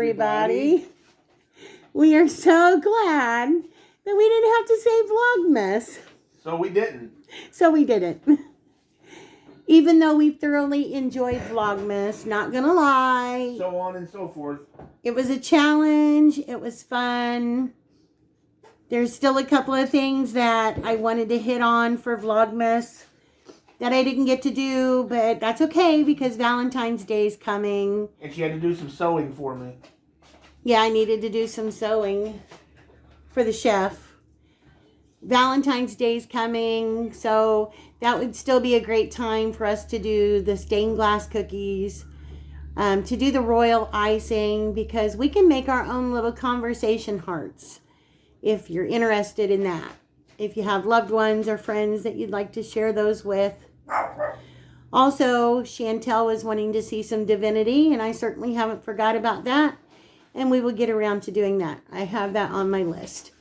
everybody. We are so glad that we didn't have to say Vlogmas. So we didn't. So we didn't. Even though we thoroughly enjoyed Vlogmas, not gonna lie. So on and so forth. It was a challenge. It was fun. There's still a couple of things that I wanted to hit on for Vlogmas that I didn't get to do, but that's okay because Valentine's Day is coming. And she had to do some sewing for me. Yeah, I needed to do some sewing for the chef. Valentine's Day is coming, so that would still be a great time for us to do the stained glass cookies, to do the royal icing, because we can make our own little conversation hearts if you're interested in that. If you have loved ones or friends that you'd like to share those with. Also, Chantel was wanting to see some divinity, and I certainly haven't forgot about that. And we will get around to doing that. I have that on my list.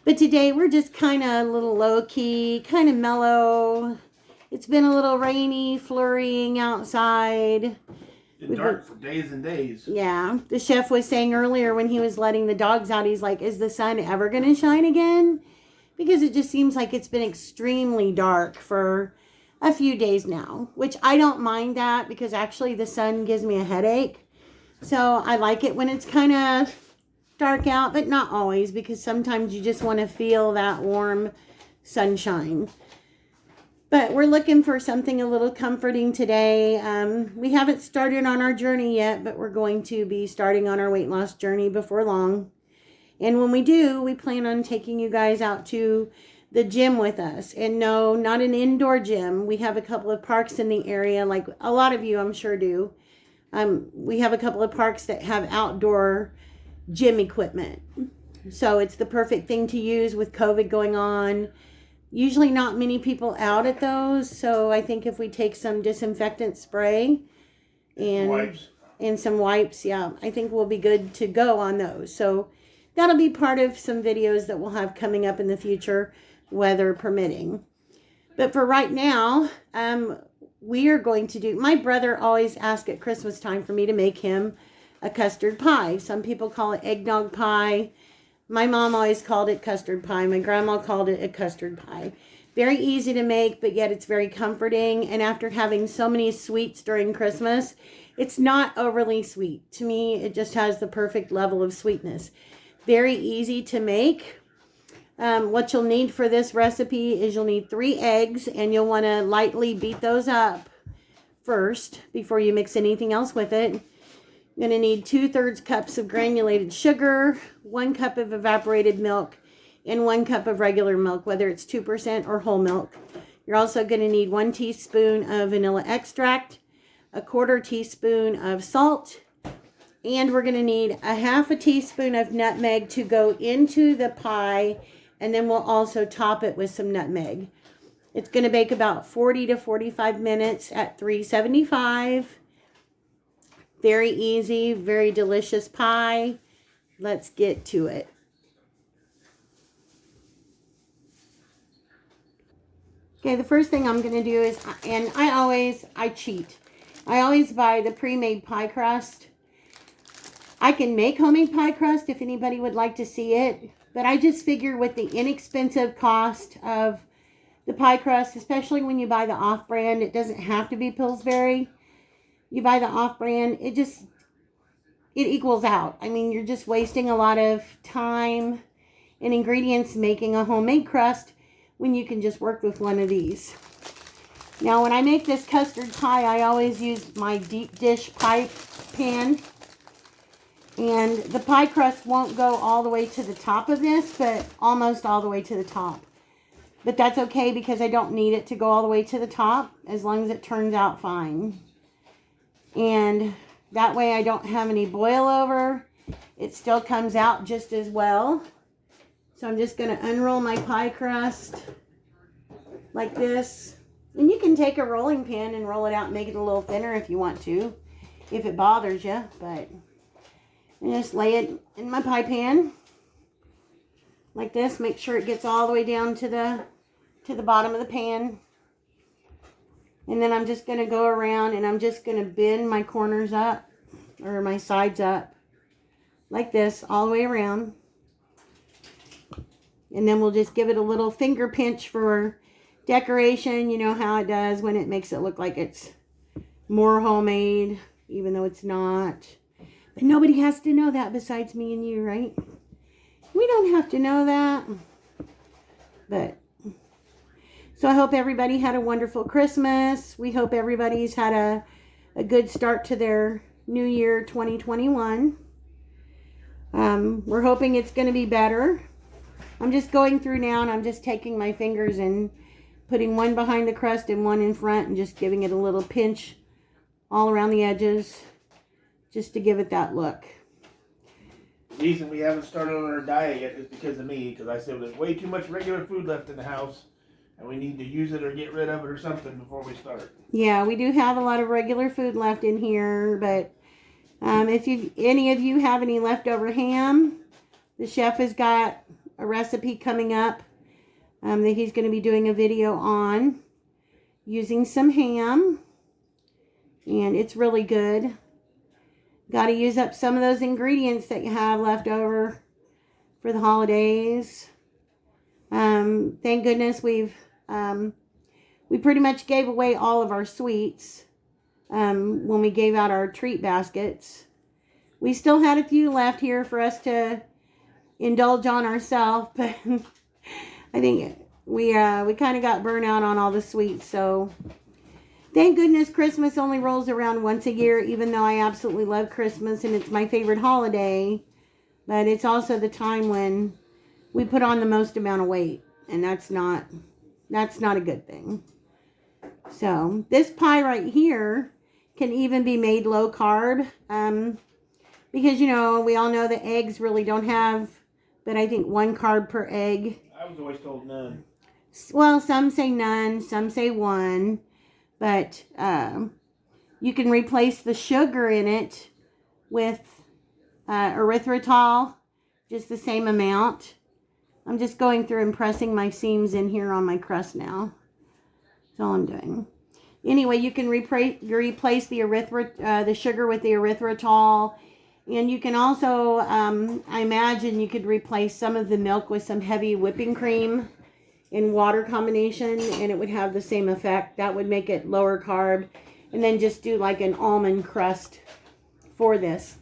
But today we're just kind of a little low-key, kind of mellow. It's been a little rainy, flurrying outside. It's dark for days and days. Yeah. The chef was saying earlier when he was letting the dogs out, he's like, is the sun ever going to shine again? Because it just seems like it's been extremely dark for a few days now. Which I don't mind that because actually the sun gives me a headache. So I like it when it's kind of dark out, but not always, because sometimes you just want to feel that warm sunshine. But we're looking for something a little comforting today. We haven't started on our journey yet, but we're going to be starting on our weight loss journey before long. And when we do, we plan on taking you guys out to the gym with us. And no, not an indoor gym. We have a couple of parks in the area, like a lot of you I'm sure do. We have a couple of parks that have outdoor gym equipment. So it's the perfect thing to use with COVID going on. Usually not many people out at those. So I think if we take some disinfectant spray and some wipes, yeah, I think we'll be good to go on those. So that'll be part of some videos that we'll have coming up in the future, weather permitting. But for right now, we are going to do, my brother always asks at Christmas time for me to make him a custard pie. Some people call it eggnog pie. My mom always called it custard pie. My grandma called it a custard pie. Very easy to make, but yet it's very comforting. And after having so many sweets during Christmas, it's not overly sweet. To me, it just has the perfect level of sweetness. Very easy to make. What you'll need for this recipe is you'll need 3 eggs, and you'll want to lightly beat those up first before you mix anything else with it. You're going to need 2/3 cups of granulated sugar, 1 cup of evaporated milk, and 1 cup of regular milk, whether it's 2% or whole milk. You're also going to need 1 teaspoon of vanilla extract, 1/4 teaspoon of salt, and we're going to need 1/2 teaspoon of nutmeg to go into the pie, and then we'll also top it with some nutmeg. It's going to bake about 40 to 45 minutes at 375. Very easy, very delicious pie. Let's get to it. Okay, the first thing I'm going to do is, and I cheat. I always buy the pre-made pie crust. I can make homemade pie crust if anybody would like to see it. But I just figure with the inexpensive cost of the pie crust, especially when you buy the off-brand, it doesn't have to be Pillsbury. You buy the off-brand, it equals out. I mean, you're just wasting a lot of time and ingredients making a homemade crust when you can just work with one of these. Now, when I make this custard pie, I always use my deep dish pie pan. And the pie crust won't go all the way to the top of this, but almost all the way to the top. But that's okay because I don't need it to go all the way to the top as long as it turns out fine. And that way I don't have any boil over. It still comes out just as well. So I'm just going to unroll my pie crust like this. And you can take a rolling pin and roll it out and make it a little thinner if you want to, if it bothers you. But I just lay it in my pie pan like this. Make sure it gets all the way down to the bottom of the pan. And then I'm just going to go around and I'm just going to bend my corners up, or my sides up. like this all the way around. And then we'll just give it a little finger pinch for decoration. You know how it does when it makes it look like it's more homemade, even though it's not. But nobody has to know that besides me and you, right? We don't have to know that. But, so I hope everybody had a wonderful Christmas. We hope everybody's had a good start to their new year 2021. We're hoping it's going to be better. I'm just going through now and I'm just taking my fingers and putting one behind the crust and one in front and just giving it a little pinch all around the edges just to give it that look. The reason we haven't started on our diet yet is because of me, because I said there's way too much regular food left in the house and we need to use it or get rid of it or something before we start. Yeah, we do have a lot of regular food left in here, but if any of you have any leftover ham, the chef has got a recipe coming up that he's going to be doing a video on using some ham, and it's really good. Got to use up some of those ingredients that you have left over for the holidays. Thank goodness we pretty much gave away all of our sweets when we gave out our treat baskets. We still had a few left here for us to indulge on ourselves, but I think we kind of got burnt out on all the sweets. So thank goodness Christmas only rolls around once a year, even though I absolutely love Christmas and it's my favorite holiday. But it's also the time when we put on the most amount of weight, and that's not a good thing. So this pie right here can even be made low carb, because you know we all know the eggs really don't have, but I think 1 carb per egg. I was always told none. Well, some say none, some say 1, but you can replace the sugar in it with erythritol, just the same amount. I'm just going through and pressing my seams in here on my crust now. That's all I'm doing. Anyway, you can replace the sugar with the erythritol. And you can also, I imagine you could replace some of the milk with some heavy whipping cream in water combination, and it would have the same effect. That would make it lower carb. And then just do like an almond crust for this.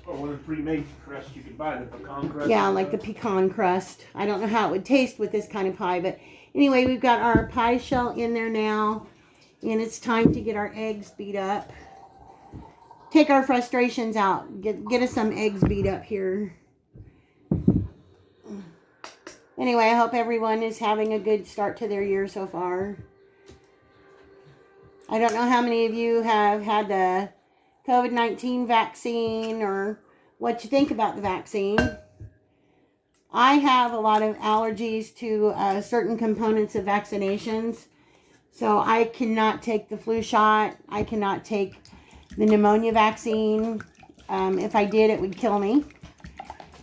Or one of the pre-made crusts you could buy, the pecan crust. Yeah, like the pecan crust. I don't know how it would taste with this kind of pie, but anyway, we've got our pie shell in there now, and it's time to get our eggs beat up. Take our frustrations out. Get us some eggs beat up here. Anyway, I hope everyone is having a good start to their year so far. I don't know how many of you have had the COVID-19 vaccine or what you think about the vaccine. I have a lot of allergies to certain components of vaccinations. So I cannot take the flu shot. I cannot take the pneumonia vaccine. If I did, it would kill me.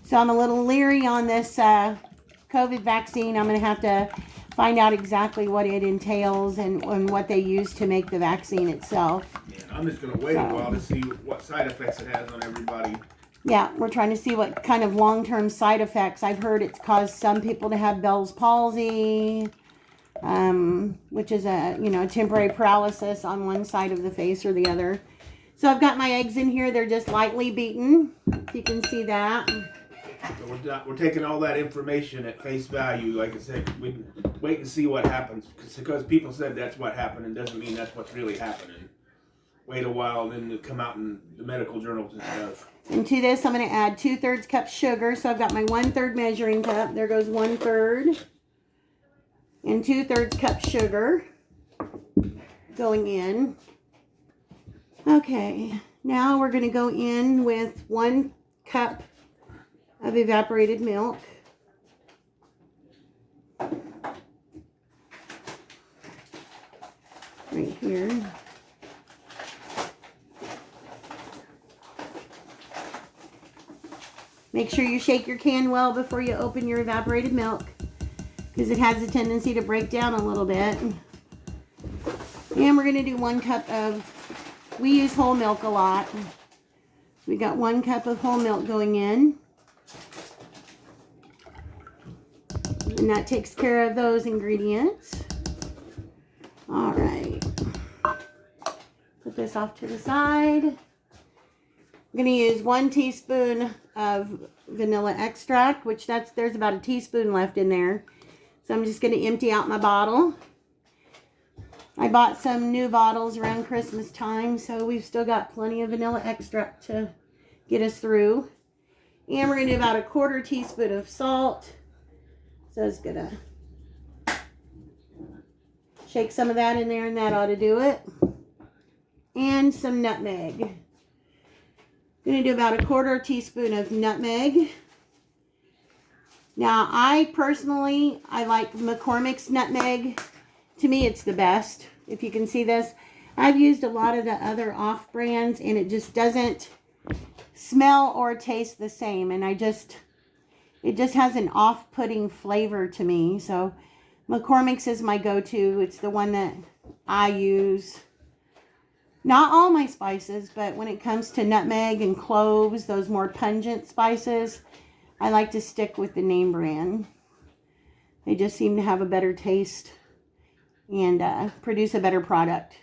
So I'm a little leery on this COVID vaccine. I'm going to have to find out exactly what it entails and what they use to make the vaccine itself. Yeah, I'm just going to wait a while to see what side effects it has on everybody. Yeah, we're trying to see what kind of long-term side effects. I've heard it's caused some people to have Bell's palsy, which is a temporary paralysis on one side of the face or the other. So I've got my eggs in here. They're just lightly beaten. If you can see that. So we're taking all that information at face value. Like I said, we can wait and see what happens. Because people said that's what happened, and doesn't mean that's what's really happening. Wait a while, then it'll come out in the medical journals and stuff. And to this, I'm going to add 2/3 cup sugar. So I've got my 1/3 measuring cup. There goes 1/3. And 2/3 cup sugar going in. Okay, now we're going to go in with 1 cup of evaporated milk. Right here. Make sure you shake your can well before you open your evaporated milk, because it has a tendency to break down a little bit. And we're going to do 1 cup of, we use whole milk a lot. We got 1 cup of whole milk going in. And that takes care of those ingredients. All right. Put this off to the side. I'm going to use 1 teaspoon of vanilla extract, which there's about a teaspoon left in there. So I'm just going to empty out my bottle. I bought some new bottles around Christmas time, so we've still got plenty of vanilla extract to get us through. And we're going to do about a 1/4 teaspoon of salt. So it's going to shake some of that in there, and that ought to do it. And some nutmeg. Going to do about a 1/4 teaspoon of nutmeg. Now, I like McCormick's nutmeg. To me, it's the best. If you can see this, I've used a lot of the other off brands, and it just doesn't smell or taste the same. And it just has an off-putting flavor to me. So McCormick's is my go-to. It's the one that I use. Not all my spices, but when it comes to nutmeg and cloves, those more pungent spices, I like to stick with the name brand. They just seem to have a better taste and produce a better product.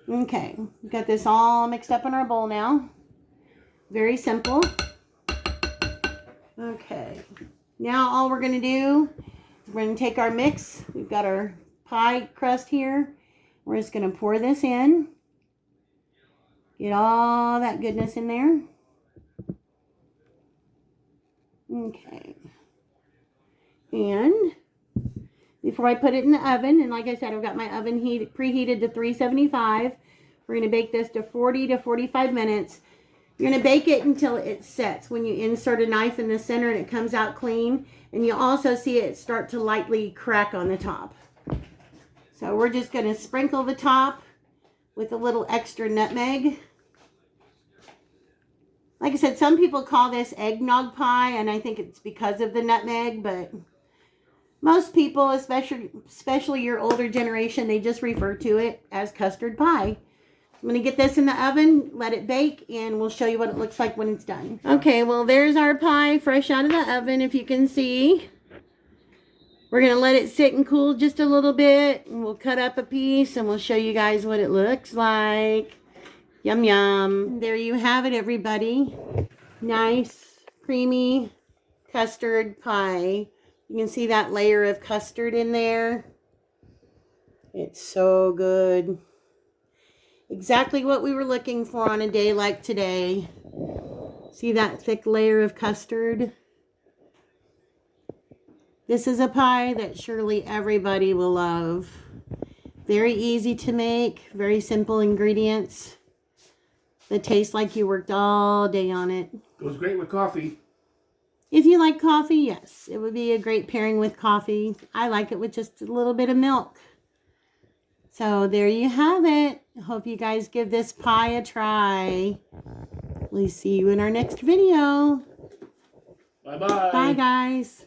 Okay, we've got this all mixed up in our bowl now. Very simple. Okay, now all we're going to do is we're going to take our mix. We've got our pie crust here. We're just going to pour this in. Get all that goodness in there. Okay. And before I put it in the oven, and like I said, I've got my oven preheated to 375. We're going to bake this to 40 to 45 minutes. You're going to bake it until it sets. When you insert a knife in the center and it comes out clean. And you'll also see it start to lightly crack on the top. So we're just going to sprinkle the top with a little extra nutmeg. Like I said, some people call this eggnog pie, and I think it's because of the nutmeg, but most people, especially your older generation, they just refer to it as custard pie. I'm going to get this in the oven, let it bake, and we'll show you what it looks like when it's done. Okay, well, there's our pie fresh out of the oven, if you can see. We're going to let it sit and cool just a little bit, and we'll cut up a piece, and we'll show you guys what it looks like. Yum, yum. There you have it, everybody. Nice, creamy custard pie. You can see that layer of custard in there. It's so good. Exactly what we were looking for on a day like today. See that thick layer of custard? This is a pie that surely everybody will love. Very easy to make, very simple ingredients that taste like you worked all day on it. Goes great with coffee. If you like coffee, yes, it would be a great pairing with coffee. I like it with just a little bit of milk. So there you have it. Hope you guys give this pie a try. We'll see you in our next video. Bye-bye. Bye, guys.